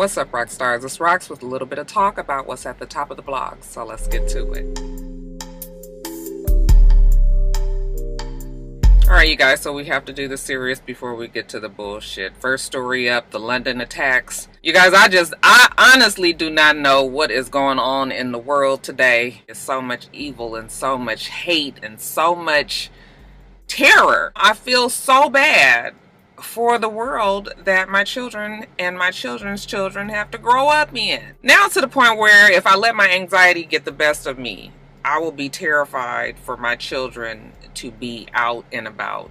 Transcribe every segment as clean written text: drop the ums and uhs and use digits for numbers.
What's up, Roxstars? It's Rox with a little bit of talk about what's at the top of the blog. So let's get to it. Alright, you guys, so we have to do the serious before we get to the bullshit. First story up, the London attacks. You guys, I honestly do not know what is going on in the world today. There's so much evil and so much hate and so much terror. I feel so bad for the world that my children and my children's children have to grow up in. Now to the point where if I let my anxiety get the best of me, I will be terrified for my children to be out and about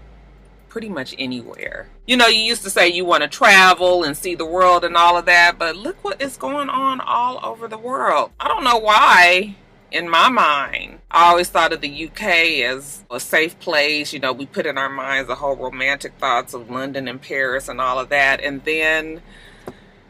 pretty much anywhere. You know, you used to say you want to travel and see the world and all of that, but look what is going on all over the world. I don't know why. In my mind, I always thought of the UK as a safe place. You know, we put in our minds the whole romantic thoughts of London and Paris and all of that. And then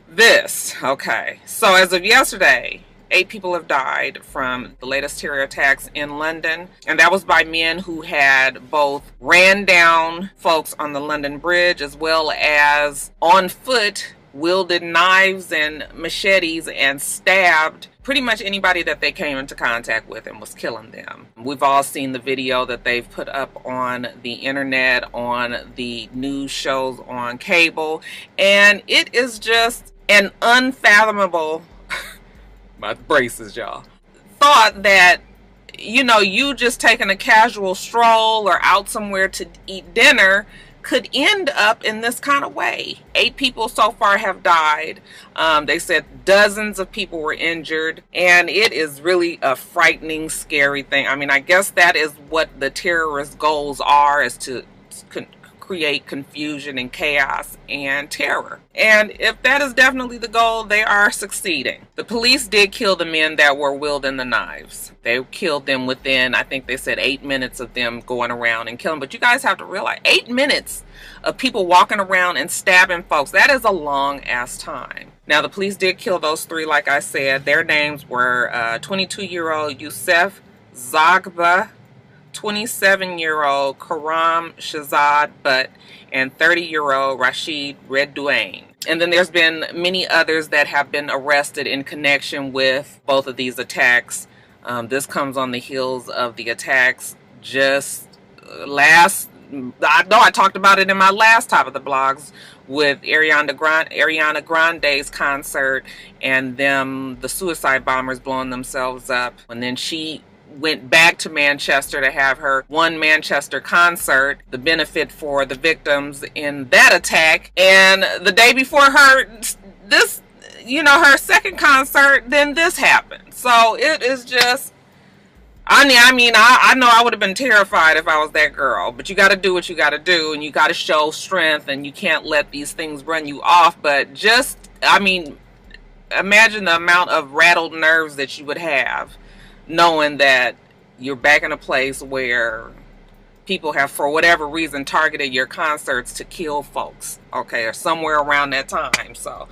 this. Okay. So as of yesterday, 8 people have died from the latest terror attacks in London. And that was by men who had both ran down folks on the London Bridge as well as on foot wielded knives and machetes and stabbed pretty much anybody that they came into contact with and was killing them. We've all seen the video that they've put up on the internet, on the news shows, on cable, and it is just an unfathomable my braces, y'all, thought that, you know, you just taking a casual stroll or out somewhere to eat dinner could end up in this kind of way. 8 people so far have died. They said dozens of people were injured, and it is really a frightening, scary thing. I mean, I guess that is what the terrorist goals are, is to create confusion and chaos and terror. And if that is definitely the goal, they are succeeding. The police did kill the men that were wielding the knives. They killed them within, I think they said 8 minutes of them going around and killing. But you guys have to realize, 8 minutes of people walking around and stabbing folks, that is a long ass time. Now the police did kill those 3, like I said. Their names were 22-year-old Youssef Zagba, 27-year-old Karam Shahzad Butt, and 30-year-old Rashid Redouane. And then there's been many others that have been arrested in connection with both of these attacks. This comes on the heels of the attacks just I know I talked about it in my last top of the blogs with Ariana Grande's concert and the suicide bombers blowing themselves up. And then she went back to Manchester to have her One Manchester concert, the benefit for the victims in that attack. And the day before her second concert, then this happened. So it is just, I know I would have been terrified if I was that girl, but you got to do what you got to do, and you got to show strength, and you can't let these things run you off. But just, imagine the amount of rattled nerves that you would have knowing that you're back in a place where people have, for whatever reason, targeted your concerts to kill folks, okay, or somewhere around that time. So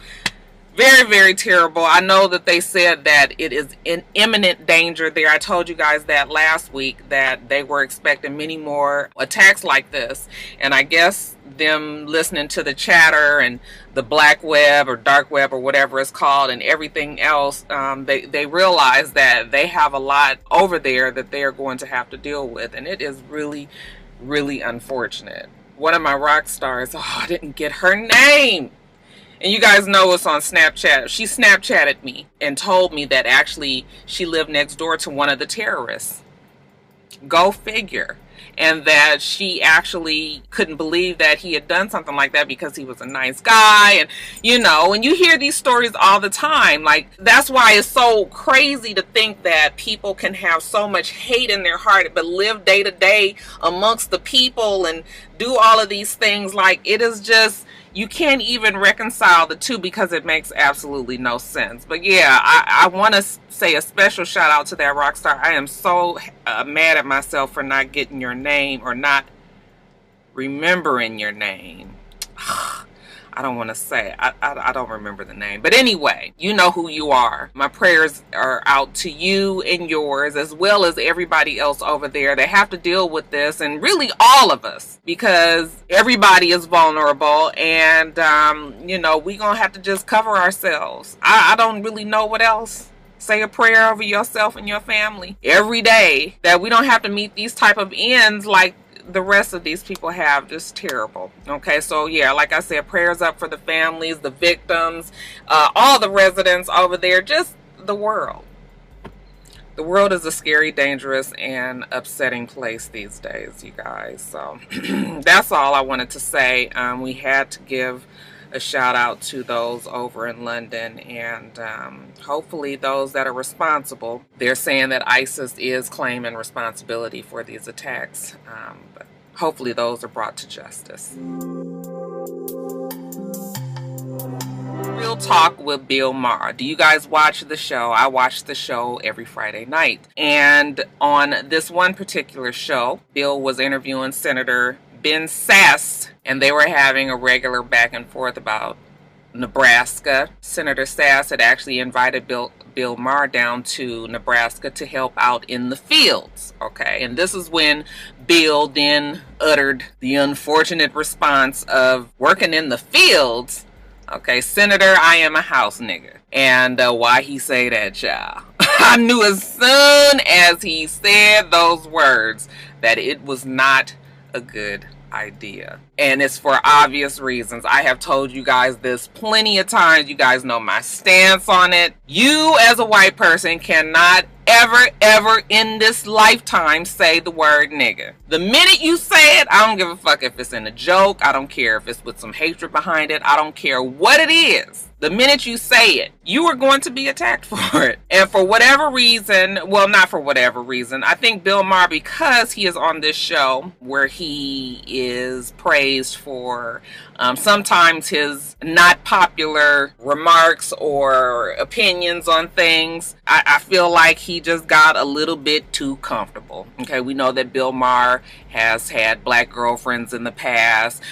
very, very terrible. I know that they said that it is in imminent danger there. I told you guys that last week, that they were expecting many more attacks like this. And I guess them listening to the chatter and the black web or dark web or whatever it's called and everything else, they realize that they have a lot over there that they are going to have to deal with. And it is really, really unfortunate. One of my rock stars, I didn't get her name. And you guys know it's on Snapchat. She Snapchatted me and told me that actually she lived next door to one of the terrorists. Go figure. And that she actually couldn't believe that he had done something like that because he was a nice guy. And, you know, and you hear these stories all the time. Like, that's why it's so crazy to think that people can have so much hate in their heart but live day to day amongst the people and do all of these things. Like, it is just, you can't even reconcile the two because it makes absolutely no sense. But yeah, I want to say a special shout out to that rock star. I am so mad at myself for not getting your name or not remembering your name. I I don't want to say. I don't remember the name. But anyway, you know who you are. My prayers are out to you and yours, as well as everybody else over there that have to deal with this, and really all of us, because everybody is vulnerable, and you know, we gonna have to just cover ourselves. I don't really know what else. Say a prayer over yourself and your family every day, that we don't have to meet these type of ends like the rest of these people have. Just terrible. Okay, so yeah, like I said, prayers up for the families, the victims, all the residents over there, just the world. The world is a scary, dangerous, and upsetting place these days, you guys. So that's all I wanted to say. We had to give a shout out to those over in London, and hopefully those that are responsible. They're saying that ISIS is claiming responsibility for these attacks, but hopefully those are brought to justice. Real Talk with BillMahr. Do you guys watch the show? I watch the show every Friday night, and on this one particular show, Bill was interviewing Senator Ben Sasse, and they were having a regular back and forth about Nebraska. Senator Sasse had actually invited BillMahr down to Nebraska to help out in the fields. Okay, and this is when Bill then uttered the unfortunate response of, working in the fields? Okay, Senator, I am a house nigga. And why he say that, child? I knew as soon as he said those words that it was not a good idea, and it's for obvious reasons. I have told you guys this plenty of times. You guys know my stance on it. You as a white person cannot ever in this lifetime say the word nigga. The minute you say it, I don't give a fuck if it's in a joke. I don't care if it's with some hatred behind it. I don't care what it is. The minute you say it, you are going to be attacked for it. And for whatever reason, well, not for whatever reason, I think BillMahr, because he is on this show where he is praised for sometimes his not popular remarks or opinions on things, I feel like he just got a little bit too comfortable. Okay, we know that BillMahr has had black girlfriends in the past.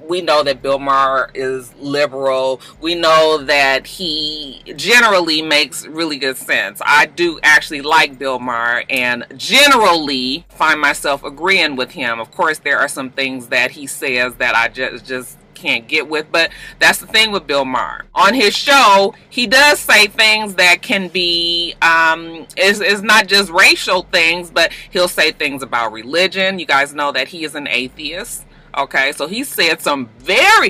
We know that BillMahr is liberal. We know that he generally makes really good sense. I do actually like BillMahr and generally find myself agreeing with him. Of course, there are some things that he says that I just can't get with, but that's the thing with BillMahr. On his show, he does say things that can be it's not just racial things, but he'll say things about religion. You guys know that he is an atheist. Okay, so he has said some very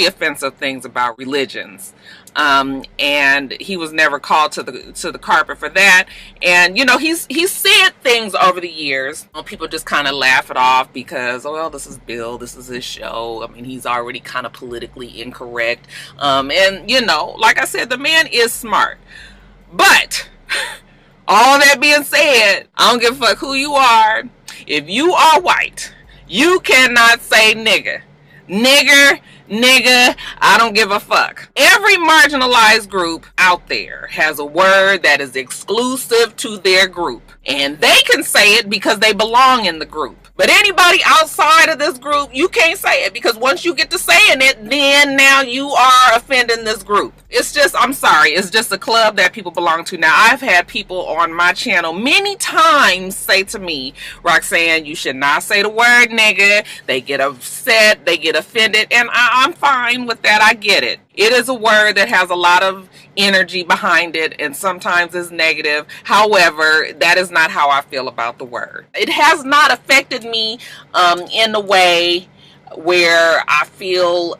offensive things about religions. And he was never called to the carpet for that. And you know, he's said things over the years. People just kind of laugh it off because, oh, well, this is Bill, this is his show. I mean, he's already kind of politically incorrect. And you know, like I said, the man is smart. But all that being said, I don't give a fuck who you are. If you are white, you cannot say nigga. Nigger, nigga, I don't give a fuck. Every marginalized group out there has a word that is exclusive to their group. And they can say it because they belong in the group. But anybody outside of this group, you can't say it, because once you get to saying it, then now you are offending this group. It's just, I'm sorry, it's just a club that people belong to. Now, I've had people on my channel many times say to me, Roxanne, you should not say the word nigga. They get upset, they get offended, and I'm fine with that. I get it. It is a word that has a lot of energy behind it, and sometimes is negative. However, that is not how I feel about the word. It has not affected me in a way where I feel,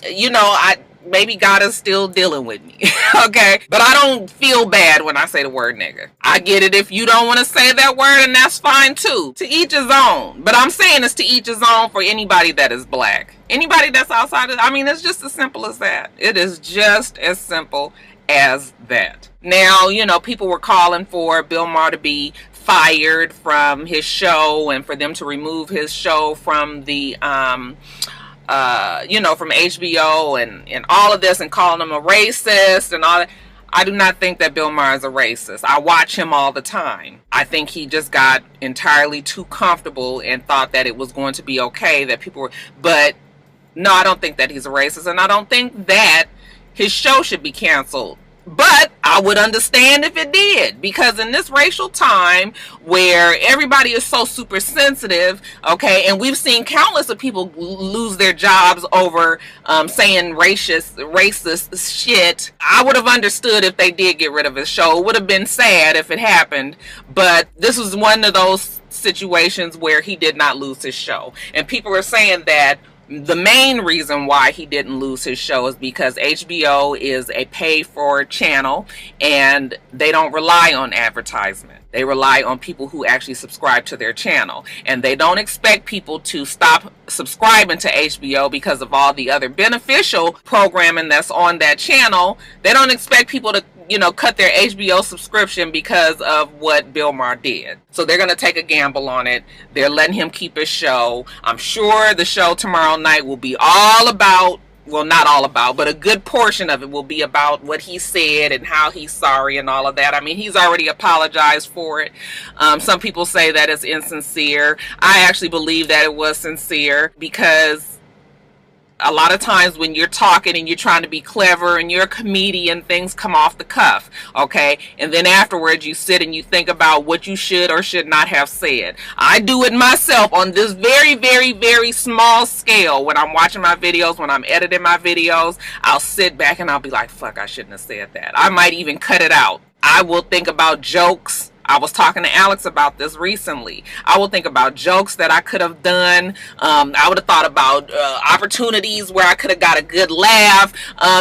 you know, maybe God is still dealing with me. Okay, but I don't feel bad when I say the word nigga. I get it if you don't want to say that word, and that's fine too. To each his own. But I'm saying it's to each his own for anybody that is black. Anybody that's outside of, I mean, it's just as simple as that. It is just as simple as that. Now, you know, people were calling for BillMahr to be fired from his show and for them to remove his show from the you know, from HBO and all of this, and calling him a racist and all that. I do not think that BillMahr is a racist. I watch him all the time. I think he just got entirely too comfortable and thought that it was going to be okay that people were, but No, I don't think that he's a racist, and I don't think that his show should be canceled. But I would understand if it did, because in this racial time where everybody is so super sensitive, okay, and we've seen countless of people lose their jobs over saying racist shit, I would have understood if they did get rid of his show. It would have been sad if it happened, but this was one of those situations where he did not lose his show. And people are saying that the main reason why he didn't lose his show is because HBO is a pay-for channel and they don't rely on advertisement. They rely on people who actually subscribe to their channel. And they don't expect people to stop subscribing to HBO because of all the other beneficial programming that's on that channel. They don't expect people to, you know, cut their HBO subscription because of what BillMahr did. So they're going to take a gamble on it. They're letting him keep his show. I'm sure the show tomorrow night will be all about, well, not all about, but a good portion of it will be about what he said and how he's sorry and all of that. I mean, he's already apologized for it. Some people say that it's insincere. I actually believe that it was sincere, because a lot of times when you're talking and you're trying to be clever and you're a comedian, things come off the cuff, okay? And then afterwards you sit and you think about what you should or should not have said. I do it myself on this very, very, very small scale. When I'm watching my videos, when I'm editing my videos, I'll sit back and I'll be like, fuck, I shouldn't have said that. I might even cut it out. I will think about jokes. I was talking to Alex about this recently. I will think about jokes that I could have done. I would have thought about opportunities where I could have got a good laugh,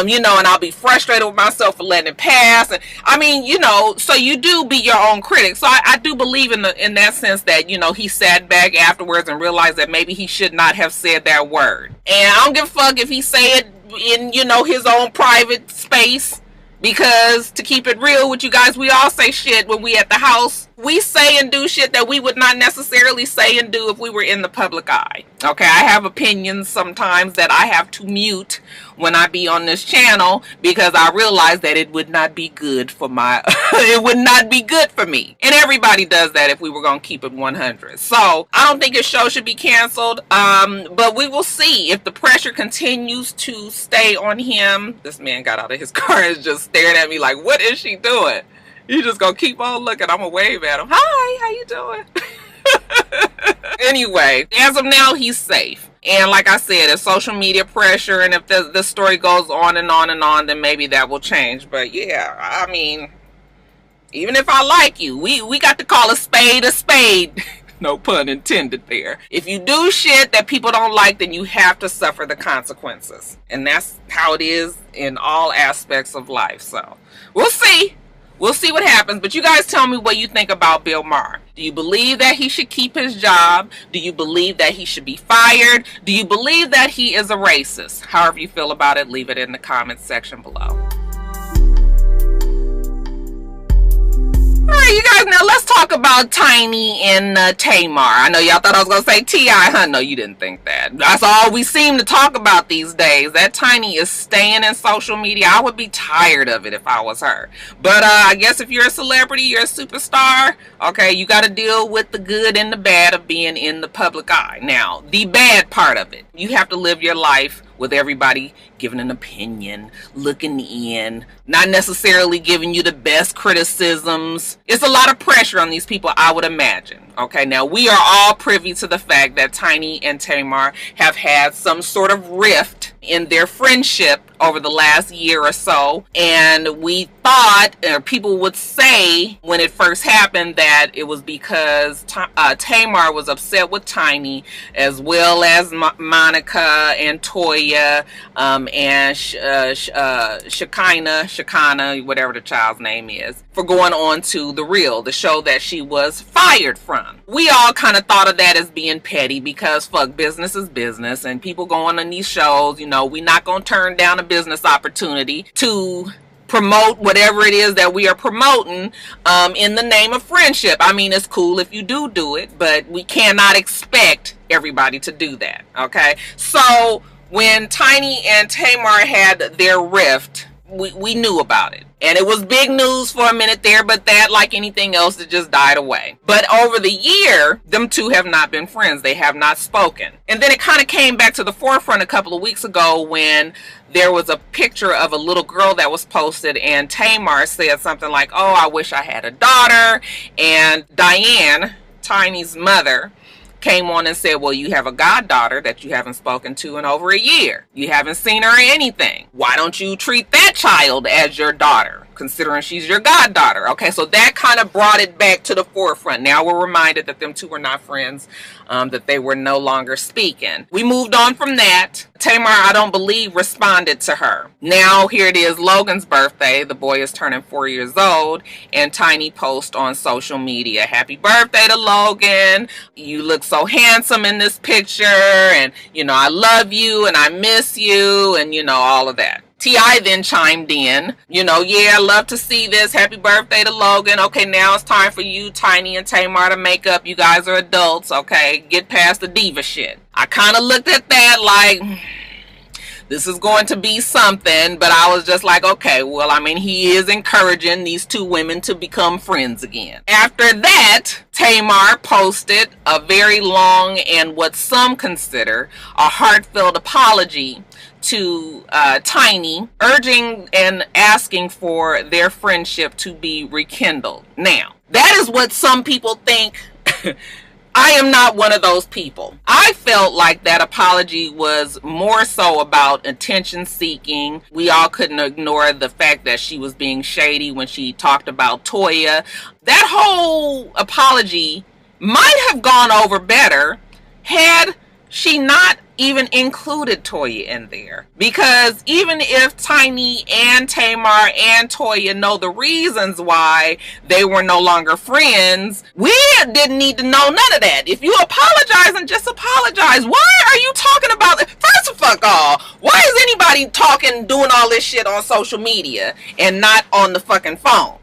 you know, and I'll be frustrated with myself for letting it pass. And I mean, you know, so you do be your own critic. So I do believe in that sense that, you know, he sat back afterwards and realized that maybe he should not have said that word. And I don't give a fuck if he say it in, you know, his own private space. Because to keep it real with you guys, we all say shit when we at the house. We say and do shit that we would not necessarily say and do if we were in the public eye. Okay, I have opinions sometimes that I have to mute when I be on this channel, because I realize that it would not be good for my, it would not be good for me. And everybody does that if we were going to keep it 100. So I don't think his show should be canceled, but we will see if the pressure continues to stay on him. This man got out of his car and is just staring at me like, what is she doing? You just gonna keep on looking. I'm gonna wave at him. Hi, how you doing? Anyway, as of now, he's safe. And like I said, if social media pressure and if the story goes on and on and on, then maybe that will change. But yeah, I mean, even if I like you, we got to call a spade a spade. No pun intended there. If you do shit that people don't like, then you have to suffer the consequences. And that's how it is in all aspects of life. So we'll see. We'll see what happens, but you guys tell me what you think about BillMahr. Do you believe that he should keep his job? Do you believe that he should be fired? Do you believe that he is a racist? However you feel about it, leave it in the comments section below. Alright, you guys, now let's talk about Tiny and Tamar. I know y'all thought I was going to say T.I., huh? No, you didn't think that. That's all we seem to talk about these days. That Tiny is staying in social media. I would be tired of it if I was her. But I guess if you're a celebrity, you're a superstar, okay, you got to deal with the good and the bad of being in the public eye. Now, the bad part of it, you have to live your life with everybody giving an opinion, looking in, not necessarily giving you the best criticisms. It's a lot of pressure on these people, I would imagine. Okay, now we are all privy to the fact that Tiny and Tamar have had some sort of rift in their friendship over the last year or so, and we thought, or people would say when it first happened, that it was because Tamar was upset with Tiny, as well as Monica and Toya, and Shekinah, whatever the child's name is, for going on to The Real, the show that she was fired from. We all kind of thought of that as being petty, because fuck, business is business, and people going on these shows, you know, we're not going to turn down a business opportunity to promote whatever it is that we are promoting in the name of friendship. I mean, it's cool if you do it, but we cannot expect everybody to do that, okay? So when Tiny and Tamar had their rift, We knew about it. And it was big news for a minute there, but that, like anything else, it just died away. But over the year, them two have not been friends. They have not spoken. And then it kind of came back to the forefront a couple of weeks ago when there was a picture of a little girl that was posted, and Tamar said something like, oh, I wish I had a daughter. And Diane, Tiny's mother, came on and said, well, you have a goddaughter that you haven't spoken to in over a year. You haven't seen her or anything. Why don't you treat that child as your daughter, considering she's your goddaughter? Okay, so that kind of brought it back to the forefront. Now we're reminded that them two were not friends, that they were no longer speaking. We moved on from that. Tamar, I don't believe, responded to her. Now here it is, Logan's birthday. The boy is turning 4 years old, and Tiny posts on social media, happy birthday to Logan. You look so handsome in this picture, and I love you and I miss you, and all of that. T.I. then chimed in, yeah, I love to see this. Happy birthday to Logan. Okay, now it's time for you, Tiny and Tamar, to make up. You guys are adults, okay? Get past the diva shit. I kind of looked at that like, this is going to be something, but I was just like, okay, well, I mean, he is encouraging these two women to become friends again. After that, Tamar posted a very long and what some consider a heartfelt apology to Tiny, urging and asking for their friendship to be rekindled. Now, that is what some people think. I am not one of those people. I felt like that apology was more so about attention seeking. We all couldn't ignore the fact that she was being shady when she talked about Toya. That whole apology might have gone over better had she not even included Toya in there. Because even if Tiny and Tamar and Toya know the reasons why they were no longer friends, we didn't need to know none of that. If you apologize, and just apologize. Why are you talking about it? First of all, why is anybody doing all this shit on social media and not on the fucking phone?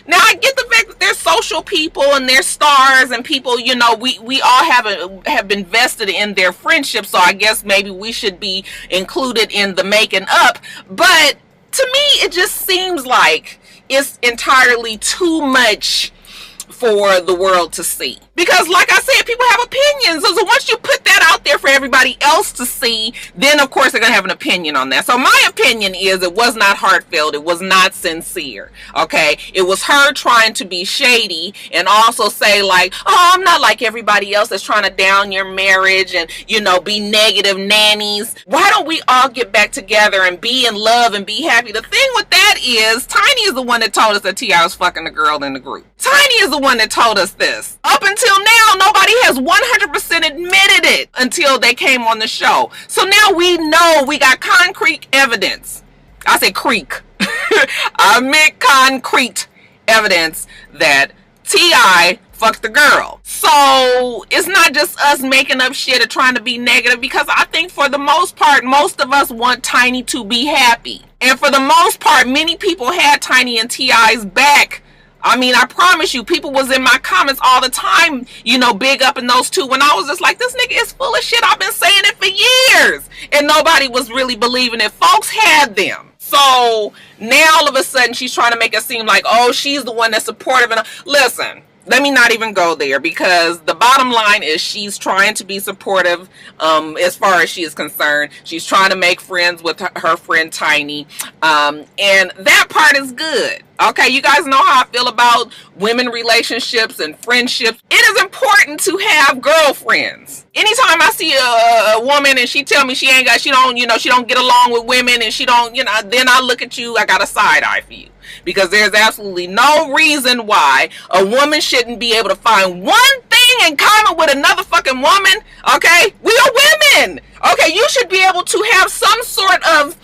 Now I get the fact that they're social people and they're stars and people, we all have been vested in their friendship, so I guess maybe we should be included in the making up. But to me, it just seems like it's entirely too much for the world to see. Because like I said, people have opinions. So once you put that out there for everybody else to see, then of course they're going to have an opinion on that. So my opinion is it was not heartfelt. It was not sincere. Okay. It was her trying to be shady and also say like, oh, I'm not like everybody else that's trying to down your marriage and, be negative nannies. Why don't we all get back together and be in love and be happy? The thing with that is Tiny is the one that told us that T.I. was fucking the girl in the group. Tiny is the one that told us this. Up until now, nobody has 100% admitted it until they came on the show. So now we know, we got concrete evidence. I said creek. I meant concrete evidence that T.I. fucked the girl. So it's not just us making up shit or trying to be negative, because I think for the most part, most of us want Tiny to be happy. And for the most part, many people had Tiny and T.I.'s back. I mean, I promise you, people was in my comments all the time, big up in those two, when I was just like, this nigga is full of shit. I've been saying it for years. And nobody was really believing it. Folks had them. So now all of a sudden she's trying to make it seem like, oh, she's the one that's supportive. And listen, let me not even go there, because the bottom line is she's trying to be supportive as far as she is concerned. She's trying to make friends with her friend Tiny. And that part is good. Okay, you guys know how I feel about women relationships and friendships. It is important to have girlfriends. Anytime I see a woman and she tell me she don't get along with women and she don't, then I look at you, I got a side eye for you. Because there's absolutely no reason why a woman shouldn't be able to find one thing in common with another fucking woman. Okay, we are women. Okay, you should be able to have some sort of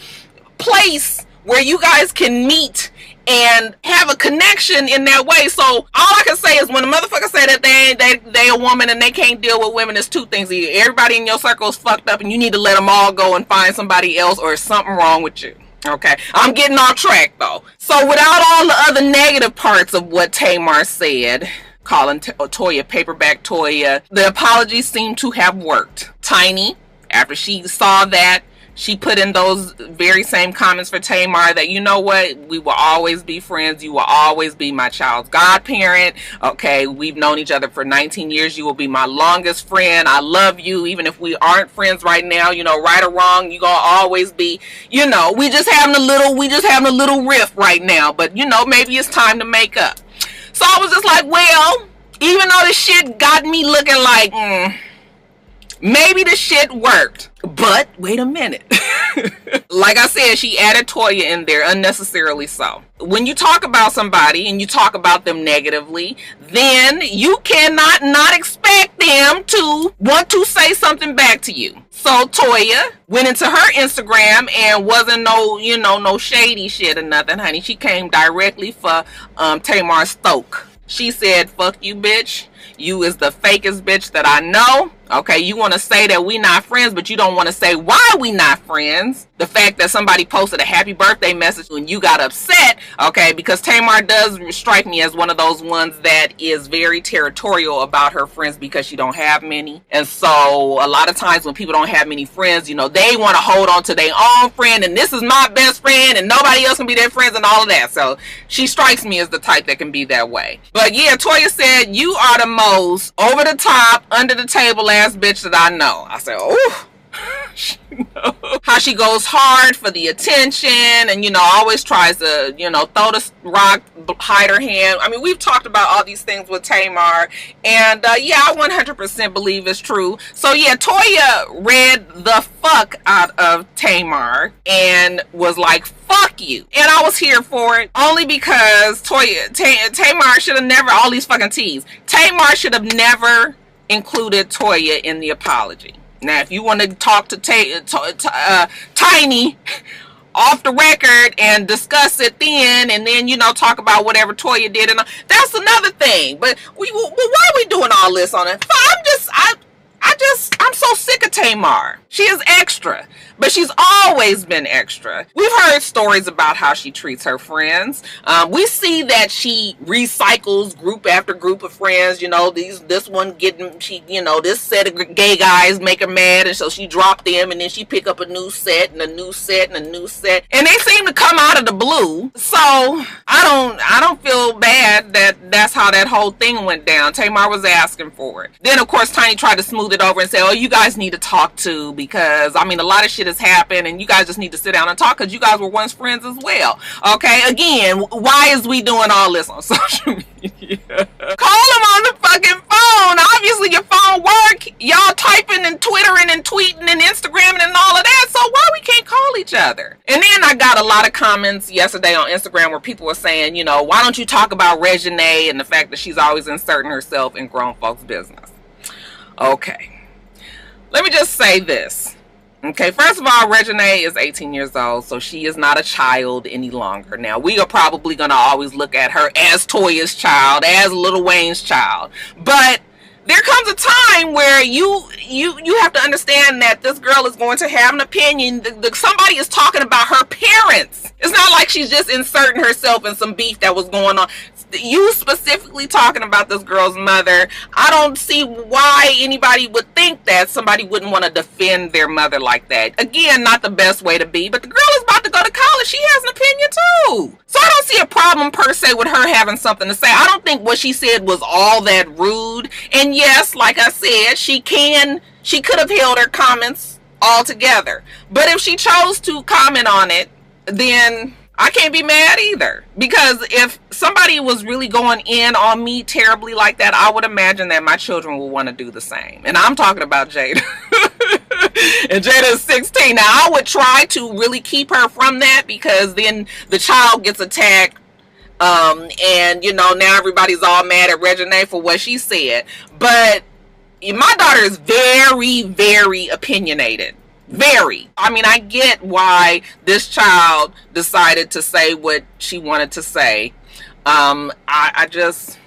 place where you guys can meet and have a connection in that way. So all I can say is when a motherfucker say that they a woman and they can't deal with women, there's two things. Either everybody in your circle is fucked up and you need to let them all go and find somebody else, or something wrong with you. Okay, I'm getting off track though. So without all the other negative parts of what Tamar said, calling Toya paperback Toya, the apologies seem to have worked. Tiny, after she saw that, she put in those very same comments for Tamar that, you know what, we will always be friends. You will always be my child's godparent. Okay, we've known each other for 19 years. You will be my longest friend. I love you. Even if we aren't friends right now, you know, right or wrong, you're gonna always be, you know, we just having a little rift right now, but you know, maybe it's time to make up. So I was just like, well, even though this shit got me looking like, maybe the shit worked. But wait a minute. Like I said, she added Toya in there unnecessarily so. When you talk about somebody and you talk about them negatively, then you cannot not expect them to want to say something back to you. So Toya went into her Instagram and wasn't no, you know, no shady shit or nothing, honey. She came directly for Tamar Stoke. She said, fuck you, bitch. You is the fakest bitch that I know. Okay, you want to say that we not friends, but you don't want to say why we not friends. The fact that somebody posted a happy birthday message when you got upset, okay, because Tamar does strike me as one of those ones that is very territorial about her friends because she don't have many. And so a lot of times when people don't have many friends, you know, they want to hold on to their own friend, and this is my best friend and nobody else can be their friends and all of that. So she strikes me as the type that can be that way. But yeah, Toya said, you are the most over the top, under the table ass bitch that I know. I said, oh. How she goes hard for the attention and, you know, always tries to, you know, throw the rock, hide her hand. I mean, we've talked about all these things with Tamar, and yeah, I 100% believe it's true. So yeah, Toya read the fuck out of Tamar and was like, fuck you. And I was here for it only because Tamar should have never, all these fucking T's, Tamar should have never included Toya in the apology. Now, if you want to talk to Tiny off the record and discuss it then, and then, you know, talk about whatever Toya did, and that's another thing. But why are we doing all this on it? I'm so sick of Tamar. She is extra, but she's always been extra. We've heard stories about how she treats her friends. We see that she recycles group after group of friends. You know, this one getting, you know, this set of gay guys make her mad, and so she dropped them, and then she pick up a new set and a new set and a new set, and they seem to come out of the blue. So I don't feel bad that that's how that whole thing went down. Tamar was asking for it. Then of course Tiny tried to smooth it over and say, oh, you guys need to talk too, because I mean a lot of shit has happened and you guys just need to sit down and talk because you guys were once friends as well. Okay, again, why is we doing all this on social media? Call them on the fucking phone. Obviously your phone work. Y'all typing and twittering and tweeting and Instagramming and all of that, so why we can't call each other? And then I got a lot of comments yesterday on Instagram where people were saying, you know, why don't you talk about Reginae and the fact that she's always inserting herself in grown folks' business? Okay, let me just say this. Okay, first of all, Reginae is 18 years old, so she is not a child any longer. Now, we are probably going to always look at her as Toya's child, as Lil Wayne's child. But there comes a time where you have to understand that this girl is going to have an opinion. Somebody is talking about her parents. It's not like she's just inserting herself in some beef that was going on. You specifically talking about this girl's mother. I don't see why anybody would think that somebody wouldn't want to defend their mother like that. Again, not the best way to be, but the girl is about to go to college. She has an opinion too. So I don't see a problem per se with her having something to say. I don't think what she said was all that rude. And yes, like I said, she could have held her comments all together. But if she chose to comment on it, then I can't be mad either, because if somebody was really going in on me terribly like that, I would imagine that my children will want to do the same. And I'm talking about Jada. And Jada is 16. Now, I would try to really keep her from that, because then the child gets attacked. And, you know, now everybody's all mad at Reginae for what she said. But my daughter is very, very opinionated. Very. I mean, I get why this child decided to say what she wanted to say. I just...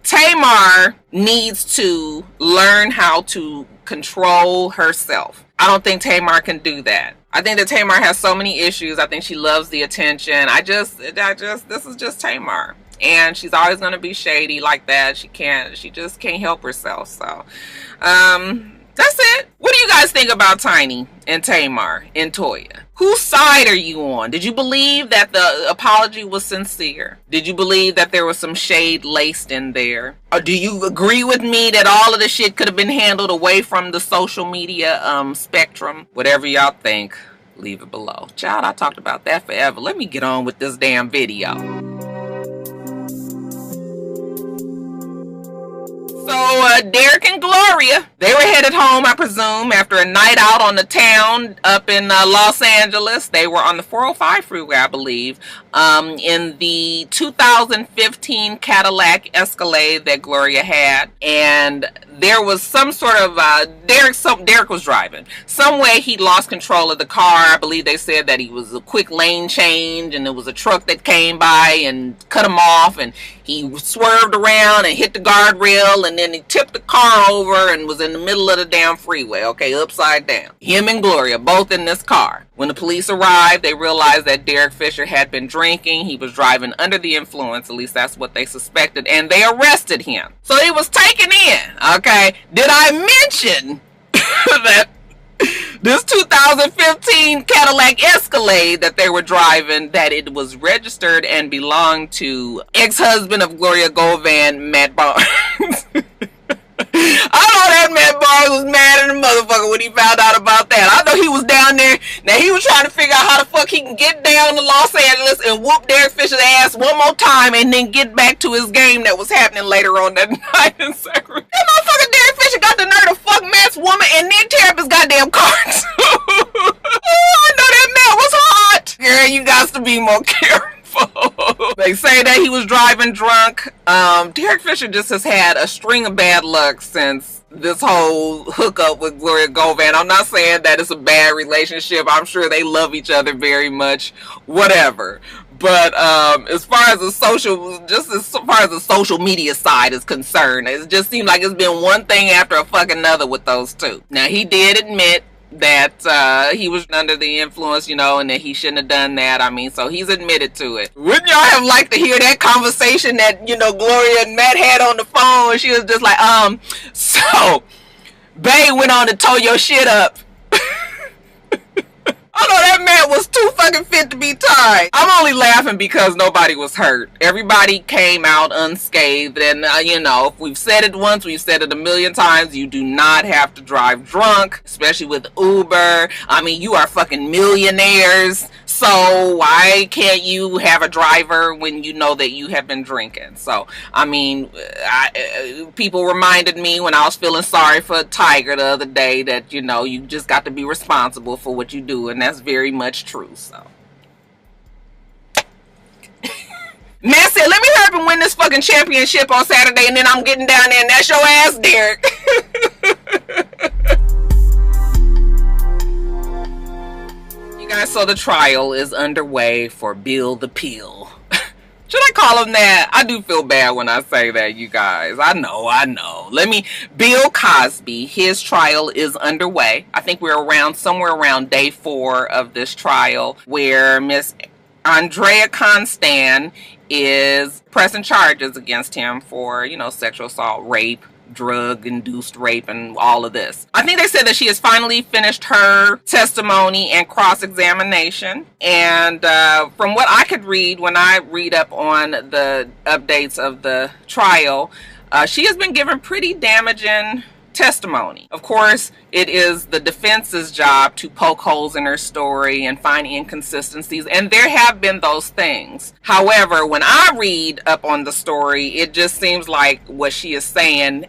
Tamar needs to learn how to control herself. I don't think Tamar can do that. I think that Tamar has so many issues. I think she loves the attention. This is just Tamar. And she's always going to be shady like that. She just can't help herself. So, That's it. What do you guys think about Tiny and Tamar and Toya? Whose side are you on? Did you believe that the apology was sincere? Did you believe that there was some shade laced in there? Or do you agree with me that all of the shit could have been handled away from the social media spectrum? Whatever y'all think, leave it below. Child, I talked about that forever. Let me get on with this damn video. So Derek and Gloria, they were headed home, I presume, after a night out on the town up in Los Angeles. They were on the 405 freeway, I believe, in the 2015 Cadillac Escalade that Gloria had. And there was some sort of, Derek was driving. Some way he lost control of the car. I believe they said that he was a quick lane change and there was a truck that came by and cut him off, and he swerved around and hit the guardrail, and then he tipped the car over and was in the middle of the damn freeway, okay, upside down. Him and Gloria, both in this car. When the police arrived, they realized that Derek Fisher had been drinking. He was driving under the influence, at least that's what they suspected, and they arrested him. So he was taken in, okay? Did I mention that this 2015 Cadillac Escalade that they were driving, that it was registered and belonged to ex-husband of Gloria Govan, Matt Barnes? I know that Matt Barnes was mad at the motherfucker when he found out about that. I know he was down there. Now he was trying to figure out how the fuck he can get down to Los Angeles and whoop Derek Fisher's ass one more time and then get back to his game that was happening later on that night in Sacramento. That motherfucker Derek Fisher got the nerve to fuck Matt's woman and then tear up his goddamn car. Oh, I know that Matt was hot. Girl, you got to be more careful. They say that he was driving drunk. Derek Fisher just has had a string of bad luck since this whole hookup with Gloria Govan. I'm not saying that it's a bad relationship. I'm sure they love each other very much. Whatever. But as far as the social media side is concerned, it just seems like it's been one thing after a fucking another with those two. Now he did admit that he was under the influence, you know, and that he shouldn't have done that. I mean, so he's admitted to it. Wouldn't y'all have liked to hear that conversation that, you know, Gloria and Matt had on the phone? She was just like, so Bae went on to tow your shit up. I know that man was too fucking fit to be tied. I'm only laughing because nobody was hurt. Everybody came out unscathed. And, you know, if we've said it once, we've said it a million times. You do not have to drive drunk, especially with Uber. I mean, you are fucking millionaires. So why can't you have a driver when you know that you have been drinking? So, I mean, people reminded me when I was feeling sorry for Tiger the other day that, you know, you just got to be responsible for what you do. And that's very much true. So Matt said, let me hurry up and win this fucking championship on Saturday, and then I'm getting down there, and that's your ass, Derek. You guys, so the trial is underway for Bill the Pill. Should I call him that? I do feel bad when I say that, you guys. I know. Bill Cosby, his trial is underway. I think we're somewhere around day 4 of this trial, where Miss Andrea Constan is pressing charges against him for, you know, sexual assault, rape, drug-induced rape, and all of this. I think they said that she has finally finished her testimony and cross-examination. And from what I could read when I read up on the updates of the trial, she has been given pretty damaging testimony. Of course, it is the defense's job to poke holes in her story and find inconsistencies, and there have been those things. However, when I read up on the story, it just seems like what she is saying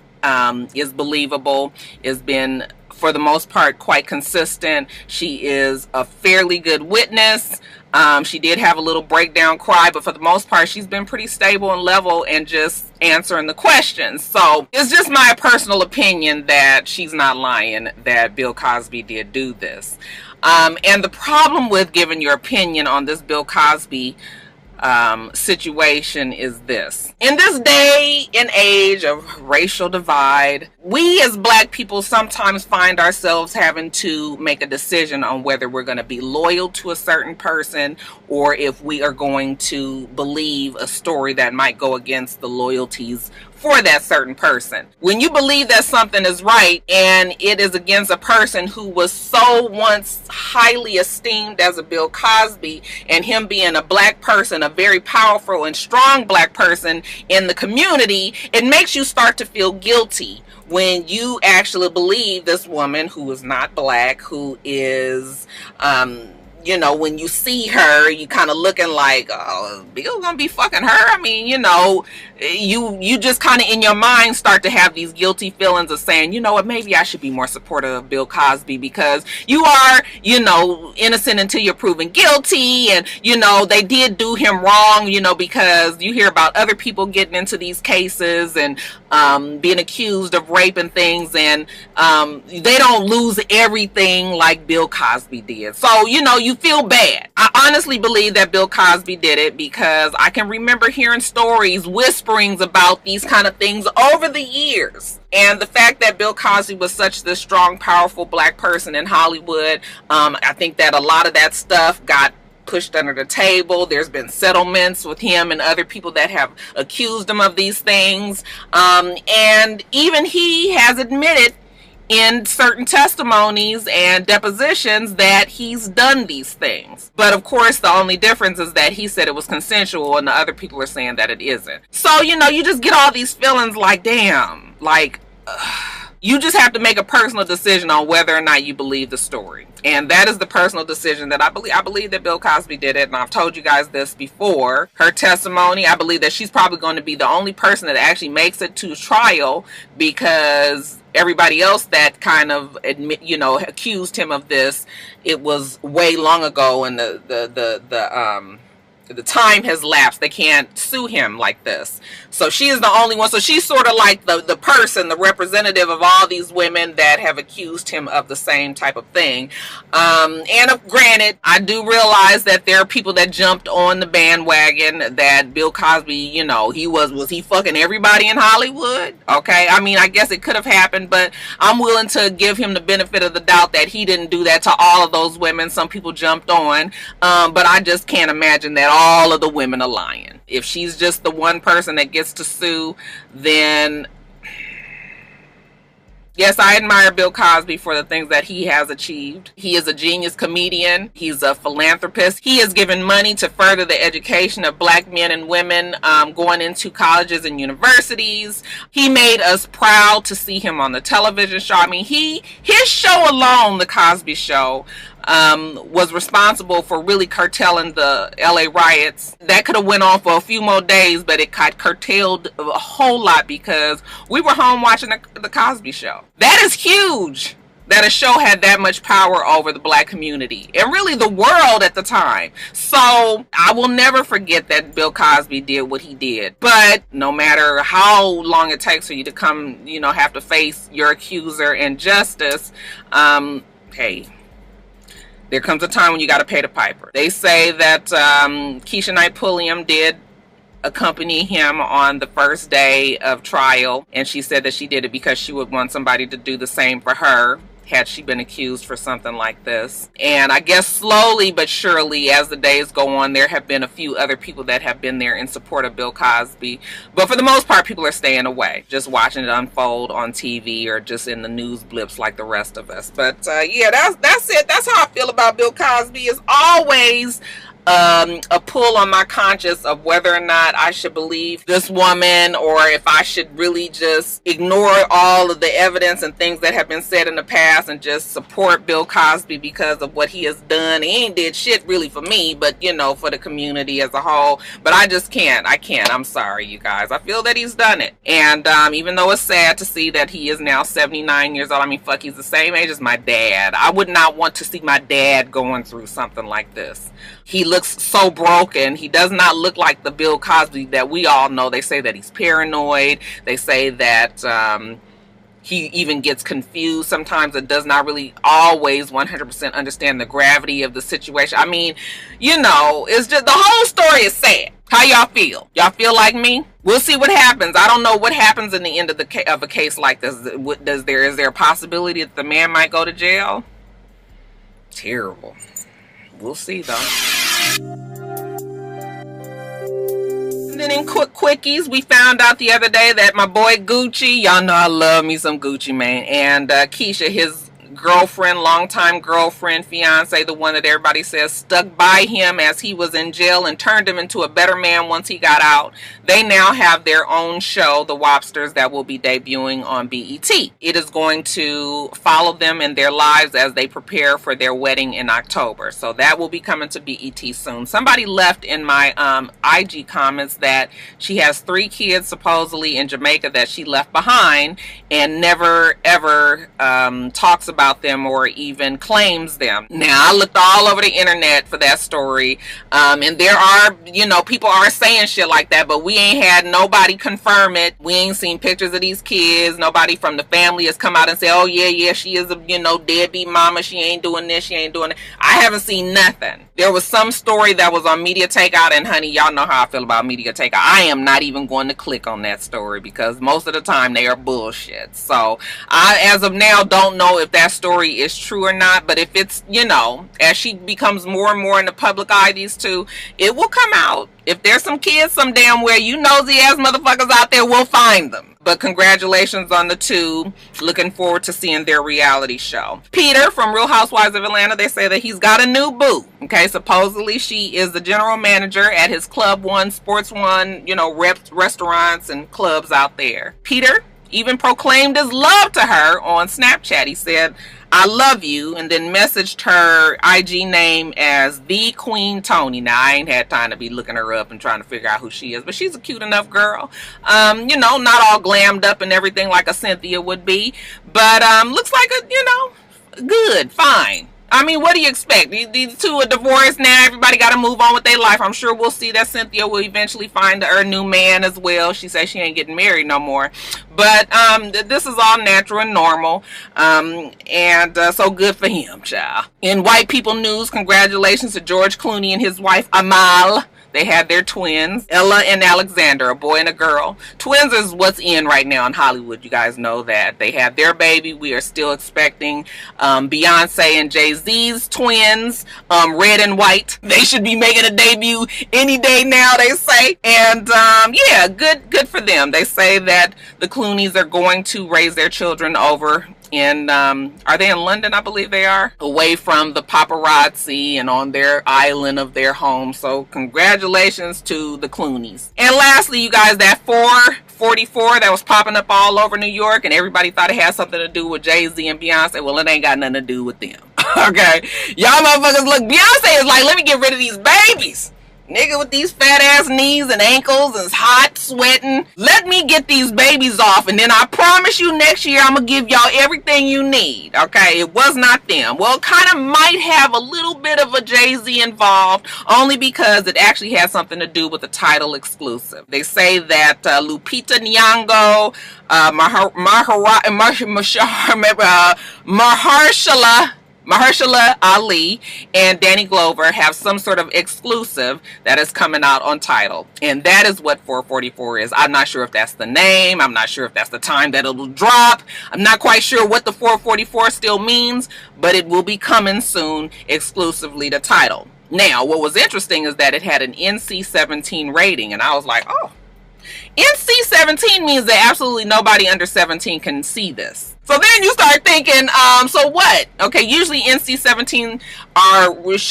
is believable, has been, for the most part, quite consistent. She is a fairly good witness. She did have a little breakdown cry, but for the most part, she's been pretty stable and level and just answering the questions. So it's just my personal opinion that she's not lying, that Bill Cosby did do this. And the problem with giving your opinion on this Bill Cosby situation is this. In this day and age of racial divide, we as black people sometimes find ourselves having to make a decision on whether we're going to be loyal to a certain person or if we are going to believe a story that might go against the loyalties for that certain person. When you believe that something is right and it is against a person who was so once highly esteemed as a Bill Cosby, and him being a black person, a very powerful and strong black person in the community, it makes you start to feel guilty when you actually believe this woman who is not black, who is, you know, when you see her, you kind of looking like, oh, Bill gonna be fucking her? I mean, you know, you just kind of in your mind start to have these guilty feelings of saying, you know what, maybe I should be more supportive of Bill Cosby, because you are, you know, innocent until you're proven guilty, and, you know, they did do him wrong, you know, because you hear about other people getting into these cases and being accused of rape and things, and they don't lose everything like Bill Cosby did. So, you know, you feel bad. I honestly believe that Bill Cosby did it, because I can remember hearing stories, whisperings about these kind of things over the years. And the fact that Bill Cosby was such this strong, powerful black person in Hollywood, I think that a lot of that stuff got pushed under the table. There's been settlements with him and other people that have accused him of these things. And even he has admitted in certain testimonies and depositions that he's done these things. But of course, the only difference is that he said it was consensual and the other people are saying that it isn't. So, you know, you just get all these feelings like, damn, like, you just have to make a personal decision on whether or not you believe the story. And that is the personal decision that I believe. I believe that Bill Cosby did it, and I've told you guys this before. Her testimony, I believe that she's probably going to be the only person that actually makes it to trial, because everybody else that kind of accused him of this, it was way long ago, and the time has lapsed. They can't sue him like this. So she is the only one. So she's sort of like the person, the representative of all these women that have accused him of the same type of thing. And granted, I do realize that there are people that jumped on the bandwagon that Bill Cosby, you know, was he fucking everybody in Hollywood? Okay. I mean, I guess it could have happened, but I'm willing to give him the benefit of the doubt that he didn't do that to all of those women. Some people jumped on, but I just can't imagine that all of the women are lying. If she's just the one person that gets to sue, then yes, I admire Bill Cosby for the things that he has achieved. He is a genius comedian. He's a philanthropist. He has given money to further the education of black men and women going into colleges and universities. He made us proud to see him on the television show. I mean, his show alone, The Cosby Show, was responsible for really curtailing the LA riots. That could have went on for a few more days, but it got curtailed a whole lot because we were home watching the Cosby Show. That is huge, that a show had that much power over the black community and really the world at the time. So I will never forget that Bill Cosby did what he did. But no matter how long it takes for you to come, you know, have to face your accuser and justice, hey, there comes a time when you got to pay the piper. They say that Keisha Knight Pulliam did accompany him on the first day of trial, and she said that she did it because she would want somebody to do the same for her had she been accused for something like this. And I guess slowly but surely, as the days go on, there have been a few other people that have been there in support of Bill Cosby. But for the most part, people are staying away, just watching it unfold on TV or just in the news blips like the rest of us. But yeah, that's it. That's how I feel about Bill Cosby. Is always a pull on my conscience of whether or not I should believe this woman, or if I should really just ignore all of the evidence and things that have been said in the past and just support Bill Cosby because of what he has done. He ain't did shit really for me, but you know, for the community as a whole. But I just can't. I'm sorry, you guys. I feel that he's done it. And even though it's sad to see that he is now 79 years old, I mean, fuck, he's the same age as my dad. I would not want to see my dad going through something like this. He looks so broken. He does not look like the Bill Cosby that we all know. They say that he's paranoid. They say that he even gets confused sometimes and does not really always 100% understand the gravity of the situation. I mean, you know, it's just, the whole story is sad. How y'all feel? Y'all feel like me? We'll see what happens. I don't know what happens in the end of a case like this. Is there a possibility that the man might go to jail? Terrible. We'll see though. And then in quick quickies, we found out the other day that my boy Gucci, y'all know I love me some GucciMane, and Keisha, his girlfriend, longtime girlfriend, fiance, the one that everybody says stuck by him as he was in jail and turned him into a better man once he got out. They now have their own show, the Roxstars, that will be debuting on BET. It is going to follow them in their lives as they prepare for their wedding in October. So that will be coming to BET soon. Somebody left in my IG comments that she has 3 kids supposedly in Jamaica that she left behind and never ever talks about them or even claims them. Now, I looked all over the internet for that story, and there are, you know, people are saying shit like that, but we ain't had nobody confirm it. We ain't seen pictures of these kids. Nobody from the family has come out and said, oh yeah, she is a, you know, deadbeat mama. She ain't doing this, she ain't doing that. I haven't seen nothing. There was some story that was on Media Takeout, and honey, y'all know how I feel about Media Takeout. I am not even going to click on that story because most of the time they are bullshit. So I, as of now, don't know if that story is true or not, but if it's, you know, as she becomes more and more in the public eye, these two, it will come out. If there's some kids some damn where, you nosy ass motherfuckers out there, will find them. But congratulations on the two. Looking forward to seeing their reality show. Peter from Real Housewives of Atlanta, they say that he's got a new boo. Okay, supposedly she is the general manager at his Club One, Sports One, you know, restaurants and clubs out there. Peter even proclaimed his love to her on Snapchat. He said, I love you, and then messaged her IG name as the Queen Tony. Now, I ain't had time to be looking her up and trying to figure out who she is, but she's a cute enough girl. You know, not all glammed up and everything like a Cynthia would be, but looks like a, you know, good, fine. I mean, what do you expect? These two are divorced now. Everybody got to move on with their life. I'm sure we'll see that Cynthia will eventually find her new man as well. She says she ain't getting married no more. But this is all natural and normal. So good for him, child. In white people news, congratulations to George Clooney and his wife, Amal. They had their twins, Ella and Alexander, a boy and a girl. Twins is what's in right now in Hollywood. You guys know that. They had their baby. We are still expecting Beyonce and Jay-Z's twins, red and white. They should be making a debut any day now, they say. And yeah, good for them. They say that the Clooneys are going to raise their children over in, are they in London? I believe they are, away from the paparazzi and on their island of their home. So congratulations to the Clooneys. And lastly, you guys, that 444 that was popping up all over New York and everybody thought it had something to do with Jay-Z and Beyonce. Well, it ain't got nothing to do with them. Okay, y'all motherfuckers, look, Beyonce is like, let me get rid of these babies. Nigga with these fat ass knees and ankles and hot sweating. Let me get these babies off, and then I promise you next year I'm gonna give y'all everything you need. Okay, it was not them. Well, it kind of might have a little bit of a Jay-Z involved, only because it actually has something to do with the title exclusive. They say that Lupita Nyong'o, Mahershala Ali and Danny Glover have some sort of exclusive that is coming out on Tidal, and that is what 444 is. I'm not sure if that's the name. I'm not sure if that's the time that it will drop. I'm not quite sure what the 444 still means, but it will be coming soon exclusively to Tidal. Now, what was interesting is that it had an NC-17 rating, and I was like, oh, NC-17 means that absolutely nobody under 17 can see this. So then you start thinking, so what? Okay, usually NC-17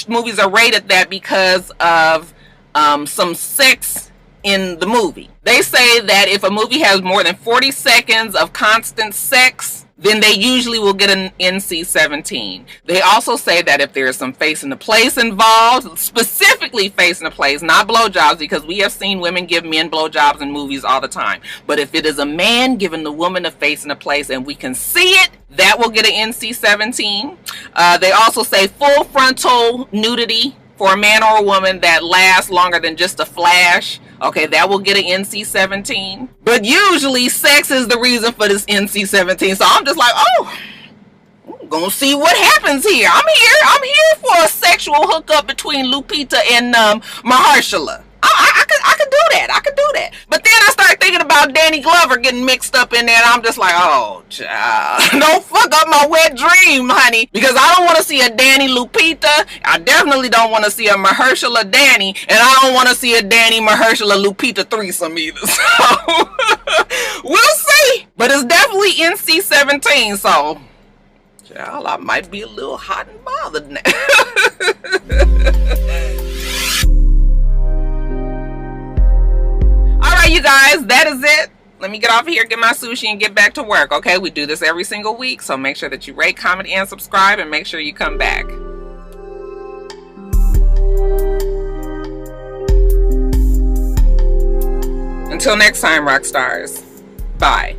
movies are rated that because of some sex in the movie. They say that if a movie has more than 40 seconds of constant sex, then they usually will get an NC-17. They also say that if there is some face in the place involved, specifically face in the place, not blowjobs, because we have seen women give men blowjobs in movies all the time. But if it is a man giving the woman a face in the place and we can see it, that will get an NC-17. They also say full frontal nudity for a man or a woman that lasts longer than just a flash. Okay, that will get an NC-17. But usually sex is the reason for this NC-17. So I'm just like, oh, I'm gonna see what happens here. I'm here for a sexual hookup between Lupita and Mahershala. I could do that. I could do that. But then I started thinking about Danny Glover getting mixed up in there, and I'm just like, oh, child, don't fuck up my wet dream, honey, because I don't want to see a Danny Lupita. I definitely don't want to see a Mahershala Danny, and I don't want to see a Danny Mahershala Lupita threesome either. So we'll see. But it's definitely NC-17, so child, I might be a little hot and bothered now. Alright, you guys, that is it. Let me get off of here, get my sushi, and get back to work, okay? We do this every single week, so make sure that you rate, comment, and subscribe, and make sure you come back. Until next time, rock stars. Bye.